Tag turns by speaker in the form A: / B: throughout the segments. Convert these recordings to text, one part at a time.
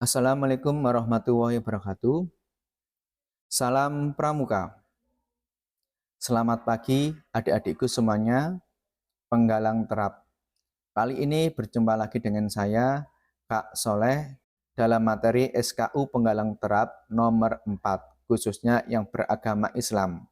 A: Assalamualaikum warahmatullahi wabarakatuh. Salam Pramuka. Selamat pagi adik-adikku semuanya, penggalang terap. Kali ini berjumpa lagi dengan saya, Kak Soleh, dalam materi SKU Penggalang Terap nomor 4, khususnya yang beragama Islam.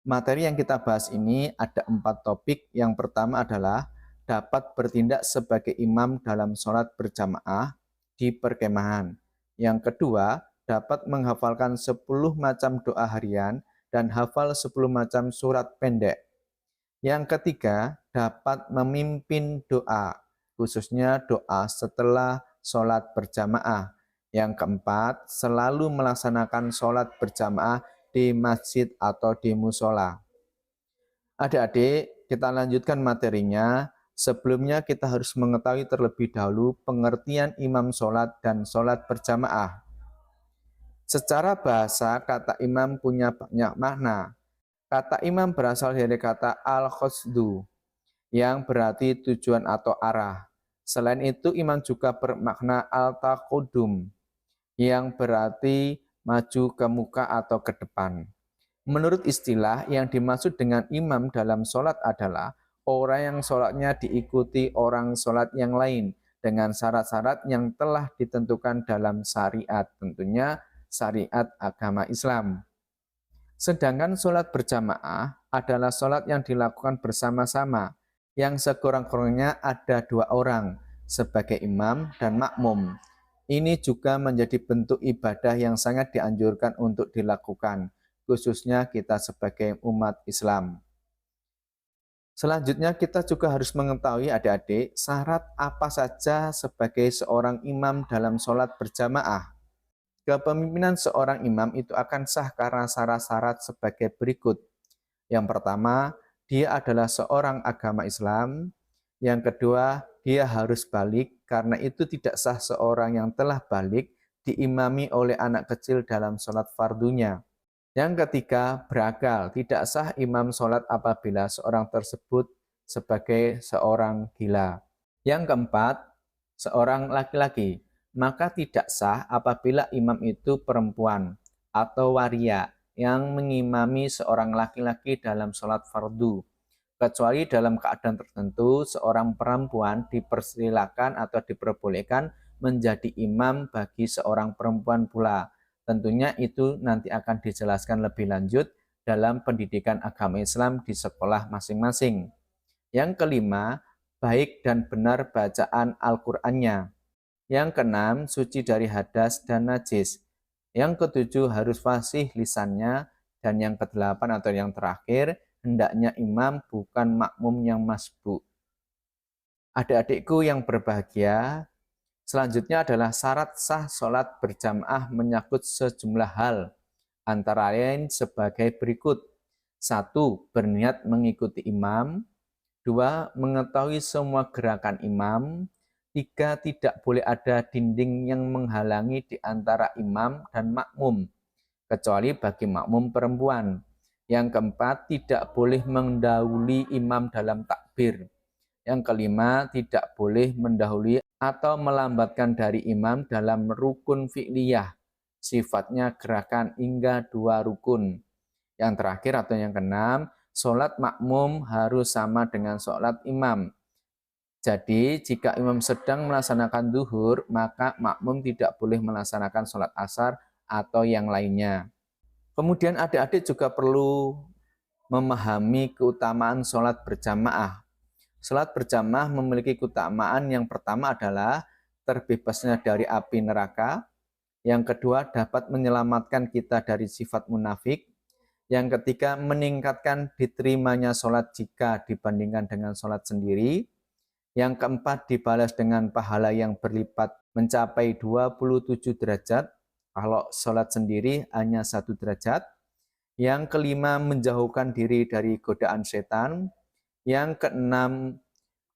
A: Materi yang kita bahas ini ada 4 topik. Yang pertama adalah dapat bertindak sebagai imam dalam sholat berjamaah di perkemahan. Yang kedua, dapat menghafalkan 10 macam doa harian dan hafal 10 macam surat pendek. Yang ketiga, dapat memimpin doa, khususnya doa setelah sholat berjamaah. Yang keempat, selalu melaksanakan sholat berjamaah di masjid atau di musola. Adik-adik, kita lanjutkan materinya. Sebelumnya kita harus mengetahui terlebih dahulu pengertian imam sholat dan sholat berjamaah. Secara bahasa, kata imam punya banyak makna. Kata imam berasal dari kata al-khosdu, yang berarti tujuan atau arah. Selain itu, imam juga bermakna al-taqudum, yang berarti maju ke muka atau ke depan. Menurut istilah, yang dimaksud dengan imam dalam sholat adalah orang yang sholatnya diikuti orang sholat yang lain dengan syarat-syarat yang telah ditentukan dalam syariat, tentunya syariat agama Islam. Sedangkan sholat berjamaah adalah sholat yang dilakukan bersama-sama, yang sekurang-kurangnya ada 2 orang sebagai imam dan makmum. Ini juga menjadi bentuk ibadah yang sangat dianjurkan untuk dilakukan, khususnya kita sebagai umat Islam. Selanjutnya kita juga harus mengetahui adik-adik syarat apa saja sebagai seorang imam dalam sholat berjamaah. Kepemimpinan seorang imam itu akan sah karena syarat-syarat sebagai berikut. Yang pertama, dia adalah seorang agama Islam. Yang kedua, dia harus balik karena itu tidak sah seorang yang telah balik diimami oleh anak kecil dalam sholat fardunya. Yang ketiga, berakal. Tidak sah imam sholat apabila seorang tersebut sebagai seorang gila. Yang keempat, seorang laki-laki. Maka tidak sah apabila imam itu perempuan atau waria yang mengimami seorang laki-laki dalam sholat fardu. Kecuali dalam keadaan tertentu, seorang perempuan dipersilakan atau diperbolehkan menjadi imam bagi seorang perempuan pula. Tentunya itu nanti akan dijelaskan lebih lanjut dalam pendidikan agama Islam di sekolah masing-masing. Yang kelima, baik dan benar bacaan Al-Qur'annya. Yang keenam, suci dari hadas dan najis. Yang ketujuh, harus fasih lisannya. Dan yang kedelapan atau yang terakhir, hendaknya imam bukan makmum yang masbuk. Adik-adikku yang berbahagia, selanjutnya adalah syarat sah sholat berjamaah menyangkut sejumlah hal, antara lain sebagai berikut. 1. Berniat mengikuti imam. 2. Mengetahui semua gerakan imam. 3. Tidak boleh ada dinding yang menghalangi di antara imam dan makmum, kecuali bagi makmum perempuan. Yang keempat, tidak boleh mendahului imam dalam takbir. Yang kelima, tidak boleh mendahului atau melambatkan dari imam dalam rukun fi'liyah, sifatnya gerakan hingga 2 rukun. Yang terakhir atau yang keenam, sholat makmum harus sama dengan sholat imam. Jadi, jika imam sedang melaksanakan duhur, maka makmum tidak boleh melaksanakan sholat asar atau yang lainnya. Kemudian adik-adik juga perlu memahami keutamaan sholat berjamaah. Sholat berjamaah memiliki keutamaan yang pertama adalah terbebasnya dari api neraka. Yang kedua, dapat menyelamatkan kita dari sifat munafik. Yang ketiga, meningkatkan diterimanya sholat jika dibandingkan dengan sholat sendiri. Yang keempat, dibalas dengan pahala yang berlipat mencapai 27 derajat. Kalau sholat sendiri hanya 1 derajat. Yang kelima, menjauhkan diri dari godaan setan. Yang keenam,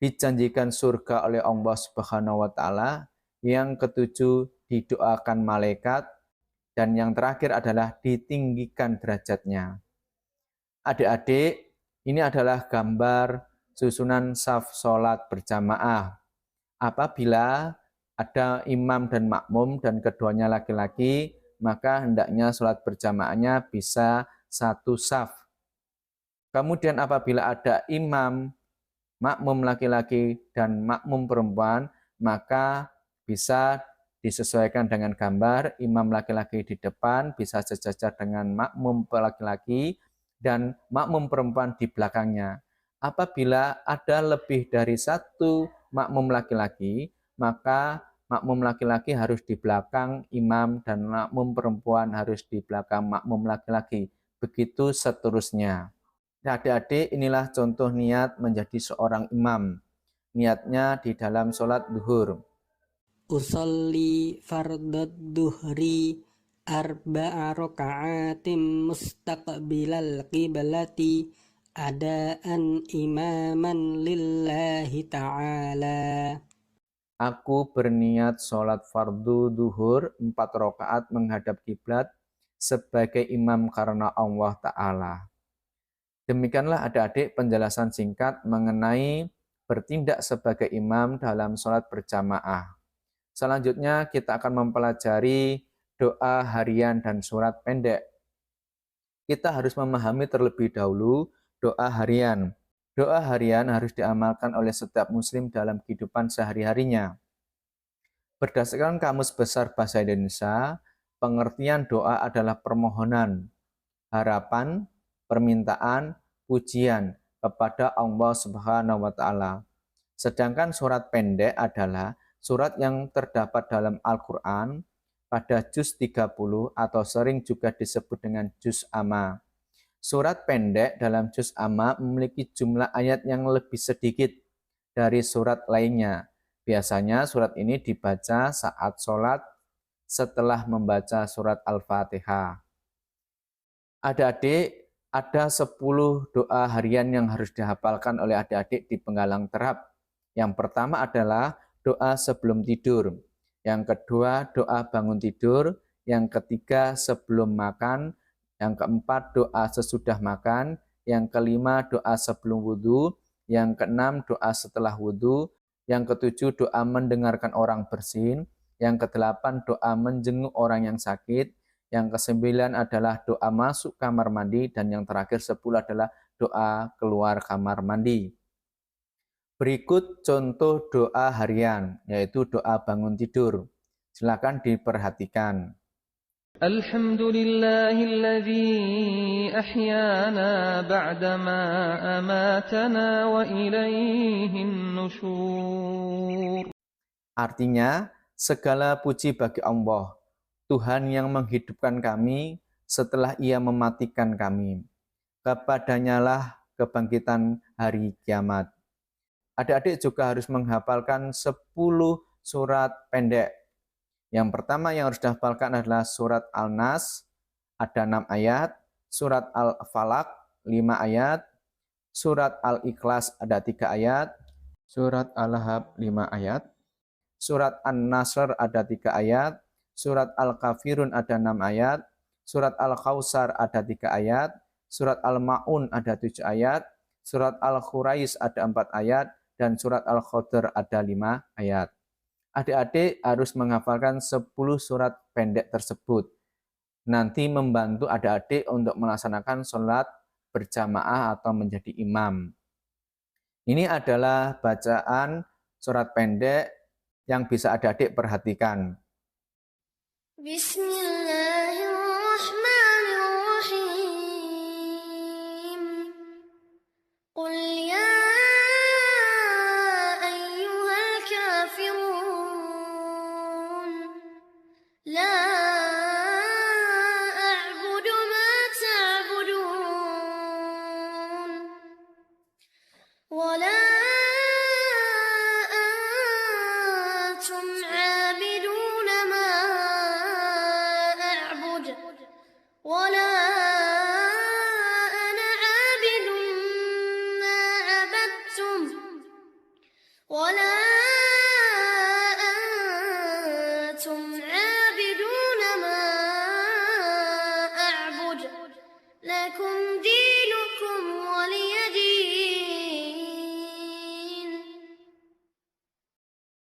A: dijanjikan surga oleh Allah Subhanahu wa Ta'ala. Yang ketujuh, didoakan malaikat. Dan yang terakhir adalah ditinggikan derajatnya. Adik-adik, ini adalah gambar susunan saf sholat berjamaah. Apabila ada imam dan makmum dan keduanya laki-laki, maka hendaknya sholat berjamaahnya bisa satu saf. Kemudian apabila ada imam, makmum laki-laki dan makmum perempuan, maka bisa disesuaikan dengan gambar, imam laki-laki di depan bisa sejajar dengan makmum laki-laki dan makmum perempuan di belakangnya. Apabila ada lebih dari satu makmum laki-laki, maka makmum laki-laki harus di belakang imam dan makmum perempuan harus di belakang makmum laki-laki. Begitu seterusnya. Adik-adik, inilah contoh niat menjadi seorang imam. Niatnya di dalam sholat duhur.
B: Usolli fardad duhri arba'a raka'atim mustaqbilal qiblati adaan imaman lillahi ta'ala.
A: Aku berniat sholat fardu duhur 4 rakaat menghadap kiblat sebagai imam karena Allah Ta'ala. Demikianlah adik-adik penjelasan singkat mengenai bertindak sebagai imam dalam sholat berjamaah. Selanjutnya kita akan mempelajari doa harian dan surat pendek. Kita harus memahami terlebih dahulu doa harian. Doa harian harus diamalkan oleh setiap muslim dalam kehidupan sehari-harinya. Berdasarkan Kamus Besar Bahasa Indonesia, pengertian doa adalah permohonan, harapan, permintaan, pujian kepada Allah Subhanahu wa taala. Sedangkan surat pendek adalah surat yang terdapat dalam Al-Quran pada juz 30 atau sering juga disebut dengan juz amma. Surat pendek dalam juz amma memiliki jumlah ayat yang lebih sedikit dari surat lainnya. Biasanya surat ini dibaca saat sholat setelah membaca surat Al-Fatihah. Adik-adik, ada 10 doa harian yang harus dihafalkan oleh adik-adik di Penggalang Terap. Yang pertama adalah doa sebelum tidur. Yang kedua, doa bangun tidur. Yang ketiga, sebelum makan. Yang keempat, doa sesudah makan. Yang kelima, doa sebelum wudhu. Yang keenam, doa setelah wudhu. Yang ketujuh, doa mendengarkan orang bersin. Yang kedelapan, doa menjenguk orang yang sakit. Yang kesembilan adalah doa masuk kamar mandi. Dan yang terakhir 10 adalah doa keluar kamar mandi. Berikut contoh doa harian, yaitu doa bangun tidur. Silakan diperhatikan.
C: Alhamdulillahilladzi ahyana ba'dama amatana wa ilaihin nusyur.
A: Artinya, segala puji bagi Allah, Tuhan yang menghidupkan kami setelah Ia mematikan kami. Kepadanyalah kebangkitan hari kiamat. Adik-adik juga harus menghafalkan 10 surat pendek. Yang pertama yang harus dihafalkan adalah surat Al-Nas, ada 6 ayat, surat Al-Falaq, 5 ayat, surat Al-Ikhlas ada 3 ayat, surat Al-Lahab 5 ayat, surat An-Nasr ada 3 ayat, surat Al-Kafirun ada 6 ayat, surat Al-Kausar ada 3 ayat, surat Al-Ma'un ada 7 ayat, surat Al-Khurais ada 4 ayat, dan surat Al-Qadr ada 5 ayat. Adik-adik harus menghafalkan 10 surat pendek tersebut. Nanti membantu adik-adik untuk melaksanakan sholat berjamaah atau menjadi imam. Ini adalah bacaan surat pendek yang bisa adik-adik perhatikan.
D: Bismillahirrahmanirrahim. Qul ya ayyuhal kafirun. La a'budu ma ta'budun. Wa la antum 'abiduna ma a'bud.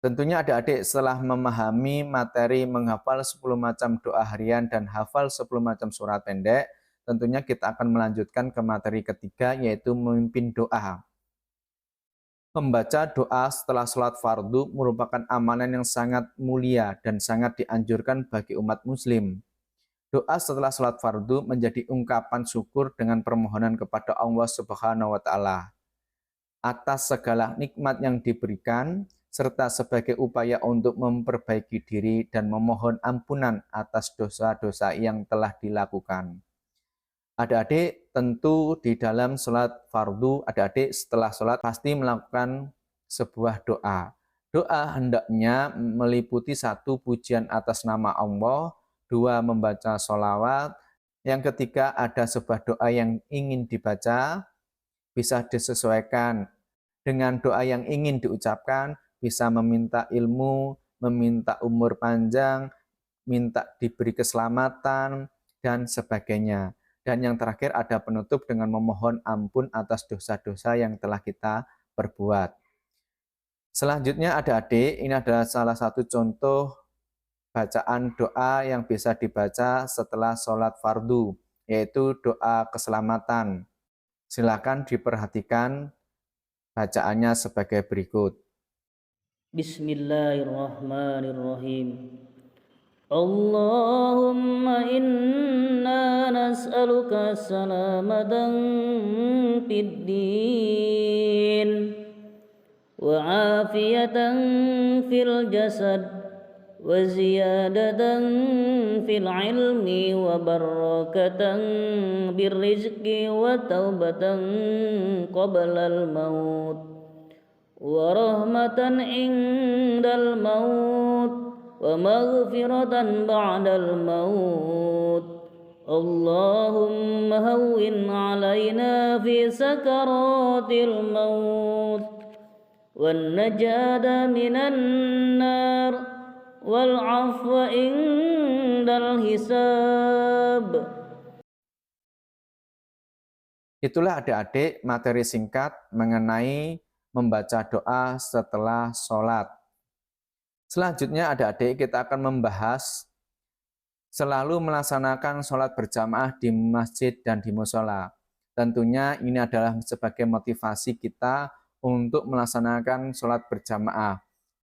A: Tentunya adik-adik setelah memahami materi menghafal 10 macam doa harian dan hafal 10 macam surat pendek, tentunya kita akan melanjutkan ke materi ketiga, yaitu memimpin doa. Membaca doa setelah sholat fardu merupakan amalan yang sangat mulia dan sangat dianjurkan bagi umat muslim. Doa setelah sholat fardu menjadi ungkapan syukur dengan permohonan kepada Allah Subhanahu wa Ta'ala atas segala nikmat yang diberikan, serta sebagai upaya untuk memperbaiki diri dan memohon ampunan atas dosa-dosa yang telah dilakukan. Adik-adik tentu di dalam sholat fardu, adik-adik setelah sholat pasti melakukan sebuah doa. Doa hendaknya meliputi 1, pujian atas nama Allah, 2, membaca sholawat, yang ketiga ada sebuah doa yang ingin dibaca, bisa disesuaikan dengan doa yang ingin diucapkan, bisa meminta ilmu, meminta umur panjang, minta diberi keselamatan, dan sebagainya. Dan yang terakhir ada penutup dengan memohon ampun atas dosa-dosa yang telah kita perbuat. Selanjutnya adik-adik, ini adalah salah satu contoh bacaan doa yang bisa dibaca setelah sholat fardu, yaitu doa keselamatan. Silakan diperhatikan bacaannya sebagai berikut.
E: Bismillahirrahmanirrahim. Allahumma inna nas'aluka salamatan fid din wa afiyatan fil jasad wa ziyadatan fil ilmi wa barakatan bir rizqi wa taubatan qabla al maut wa rahmatan indal maut wa maghfiratan ba'dal maut. Allahumma hawwin 'alaina fi sakaratil maut wan najata minan nar wal 'afwa indal hisab.
A: Itulah adik-adik materi singkat mengenai membaca doa setelah sholat. Selanjutnya adik-adik kita akan membahas selalu melaksanakan sholat berjamaah di masjid dan di musola. Tentunya ini adalah sebagai motivasi kita untuk melaksanakan sholat berjamaah,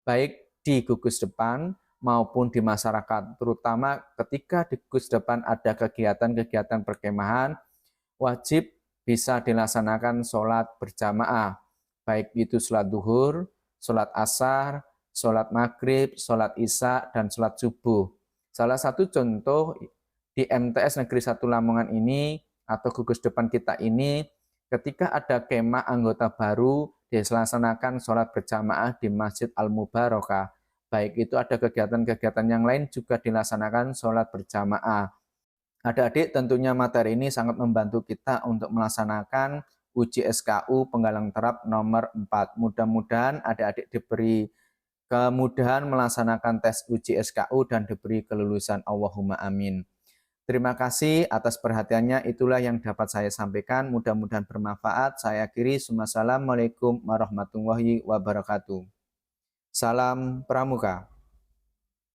A: baik di gugus depan maupun di masyarakat, terutama ketika di gugus depan ada kegiatan-kegiatan perkemahan, wajib bisa dilaksanakan sholat berjamaah, baik itu sholat duhur, sholat asar, sholat maghrib, sholat isya, dan sholat subuh. Salah satu contoh di MTS Negeri 1 Lamongan ini atau gugus depan kita ini, ketika ada kemah anggota baru dilaksanakan sholat berjamaah di Masjid Al-Mubarakah. Baik itu ada kegiatan-kegiatan yang lain juga dilaksanakan sholat berjamaah. Adik-adik tentunya materi ini sangat membantu kita untuk melaksanakan uji SKU penggalang terap nomor 4. Mudah-mudahan adik-adik diberi kemudahan melaksanakan tes uji SKU dan diberi kelulusan. Allahumma amin. Terima kasih atas perhatiannya. Itulah yang dapat saya sampaikan. Mudah-mudahan bermanfaat. Saya akhiri. Assalamualaikum warahmatullahi wabarakatuh. Salam Pramuka.